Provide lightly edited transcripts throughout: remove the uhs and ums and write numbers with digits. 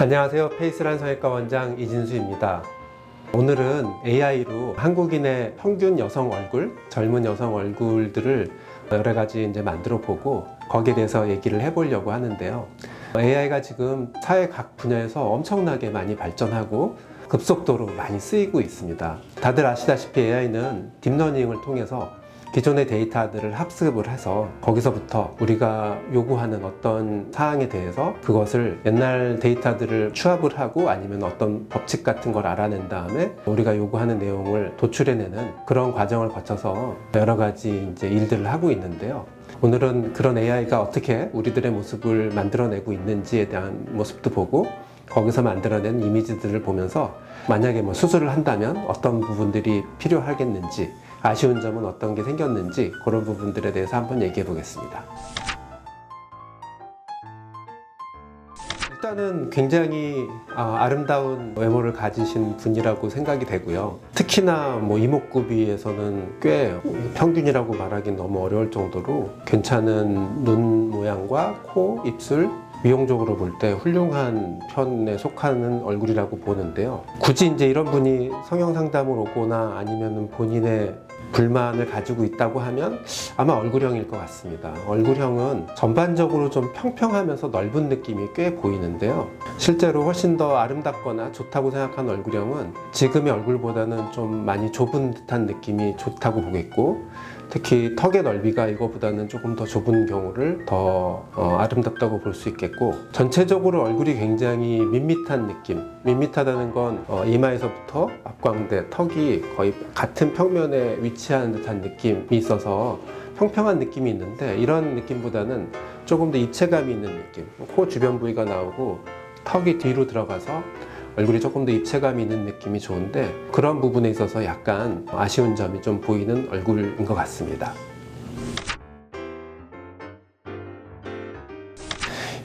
안녕하세요. 페이스란 성형외과 원장 이진수입니다. 오늘은 AI로 한국인의 평균 여성 얼굴, 젊은 여성 얼굴들을 여러 가지 이제 만들어 보고 거기에 대해서 얘기를 해보려고 하는데요. AI가 지금 사회 각 분야에서 엄청나게 많이 발전하고 급속도로 많이 쓰이고 있습니다. 다들 아시다시피 AI는 딥러닝을 통해서 기존의 데이터들을 학습을 해서 거기서부터 우리가 요구하는 어떤 사항에 대해서 그것을 옛날 데이터들을 추합을 하고 아니면 어떤 법칙 같은 걸 알아낸 다음에 우리가 요구하는 내용을 도출해내는 그런 과정을 거쳐서 여러 가지 이제 일들을 하고 있는데요. 오늘은 그런 AI가 어떻게 우리들의 모습을 만들어내고 있는지에 대한 모습도 보고 거기서 만들어낸 이미지들을 보면서 만약에 수술을 한다면 어떤 부분들이 필요하겠는지, 아쉬운 점은 어떤 게 생겼는지 그런 부분들에 대해서 한번 얘기해 보겠습니다. 일단은 굉장히 아름다운 외모를 가지신 분이라고 생각이 되고요. 특히나 이목구비에서는 꽤 평균이라고 말하기 너무 어려울 정도로 괜찮은 눈 모양과 코, 입술, 미용적으로 볼 때 훌륭한 편에 속하는 얼굴이라고 보는데요. 굳이 이제 이런 분이 성형 상담을 오거나 아니면 본인의 불만을 가지고 있다고 하면 아마 얼굴형일 것 같습니다. 얼굴형은 전반적으로 좀 평평하면서 넓은 느낌이 꽤 보이는데요. 실제로 훨씬 더 아름답거나 좋다고 생각하는 얼굴형은 지금의 얼굴보다는 좀 많이 좁은 듯한 느낌이 좋다고 보겠고, 특히 턱의 넓이가 이거보다는 조금 더 좁은 경우를 더 아름답다고 볼 수 있겠고, 전체적으로 얼굴이 굉장히 밋밋한 느낌, 밋밋하다는 건 이마에서부터 앞광대, 턱이 거의 같은 평면에 위치하는 듯한 느낌이 있어서 평평한 느낌이 있는데, 이런 느낌보다는 조금 더 입체감이 있는 느낌, 코 주변 부위가 나오고 턱이 뒤로 들어가서 얼굴이 조금 더 입체감이 있는 느낌이 좋은데, 그런 부분에 있어서 약간 아쉬운 점이 좀 보이는 얼굴인 것 같습니다.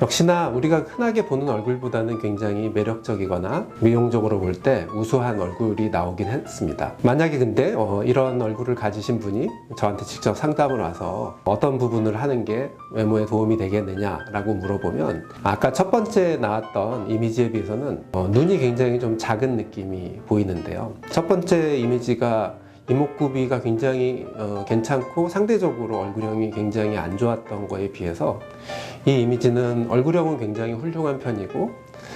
역시나 우리가 흔하게 보는 얼굴보다는 굉장히 매력적이거나 미용적으로 볼 때 우수한 얼굴이 나오긴 했습니다. 만약에 근데 이런 얼굴을 가지신 분이 저한테 직접 상담을 와서 어떤 부분을 하는 게 외모에 도움이 되겠느냐라고 물어보면, 아까 첫 번째 나왔던 이미지에 비해서는 눈이 굉장히 좀 작은 느낌이 보이는데요. 첫 번째 이미지가 이목구비가 굉장히 괜찮고 상대적으로 얼굴형이 굉장히 안 좋았던 거에 비해서 이 이미지는 얼굴형은 굉장히 훌륭한 편이고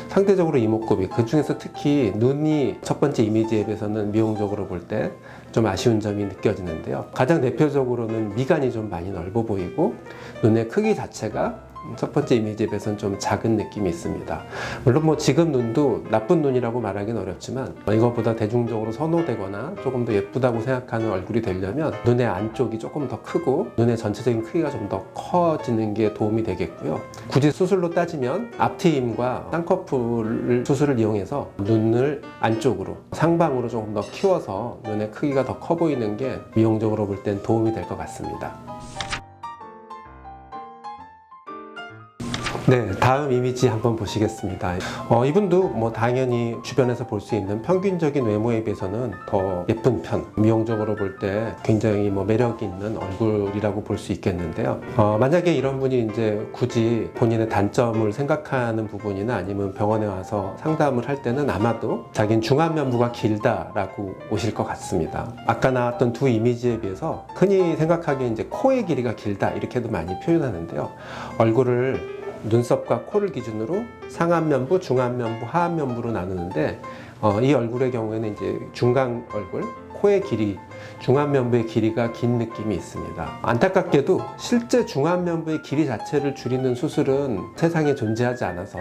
상대적으로 이목구비, 그 중에서 특히 눈이 첫 번째 이미지에 비해서는 미용적으로 볼 때 좀 아쉬운 점이 느껴지는데요. 가장 대표적으로는 미간이 좀 많이 넓어 보이고 눈의 크기 자체가 첫 번째 이미지에 비해서는 좀 작은 느낌이 있습니다. 물론 지금 눈도 나쁜 눈이라고 말하기는 어렵지만 이것보다 대중적으로 선호되거나 조금 더 예쁘다고 생각하는 얼굴이 되려면 눈의 안쪽이 조금 더 크고 눈의 전체적인 크기가 좀 더 커지는 게 도움이 되겠고요. 굳이 수술로 따지면 앞트임과 쌍꺼풀 수술을 이용해서 눈을 안쪽으로 상방으로 조금 더 키워서 눈의 크기가 더 커 보이는 게 미용적으로 볼 땐 도움이 될 것 같습니다. 네, 다음 이미지 한번 보시겠습니다. 이분도 당연히 주변에서 볼 수 있는 평균적인 외모에 비해서는 더 예쁜 편, 미용적으로 볼 때 굉장히 매력이 있는 얼굴이라고 볼 수 있겠는데요. 만약에 이런 분이 이제 굳이 본인의 단점을 생각하는 부분이나 아니면 병원에 와서 상담을 할 때는 아마도 자기는 중안면부가 길다라고 오실 것 같습니다. 아까 나왔던 두 이미지에 비해서 흔히 생각하기에 이제 코의 길이가 길다 이렇게도 많이 표현하는데요. 얼굴을 눈썹과 코를 기준으로 상안면부, 중안면부, 하안면부로 나누는데 이 얼굴의 경우에는 이제 중간 얼굴, 코의 길이, 중안면부의 길이가 긴 느낌이 있습니다. 안타깝게도 실제 중안면부의 길이 자체를 줄이는 수술은 세상에 존재하지 않아서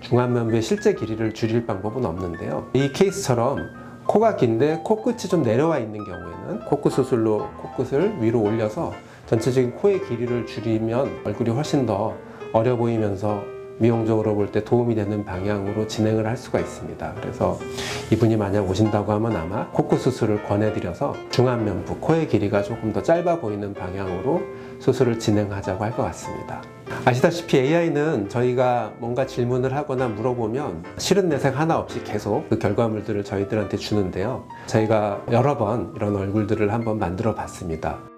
중안면부의 실제 길이를 줄일 방법은 없는데요. 이 케이스처럼 코가 긴데 코끝이 좀 내려와 있는 경우에는 코끝 수술로 코끝을 위로 올려서 전체적인 코의 길이를 줄이면 얼굴이 훨씬 더 어려 보이면서 미용적으로 볼 때 도움이 되는 방향으로 진행을 할 수가 있습니다. 그래서 이분이 만약 오신다고 하면 아마 코끝 수술을 권해드려서 중안면부, 코의 길이가 조금 더 짧아 보이는 방향으로 수술을 진행하자고 할 것 같습니다. 아시다시피 AI는 저희가 뭔가 질문을 하거나 물어보면 싫은 내색 하나 없이 계속 그 결과물들을 저희들한테 주는데요. 저희가 여러 번 이런 얼굴들을 한번 만들어 봤습니다.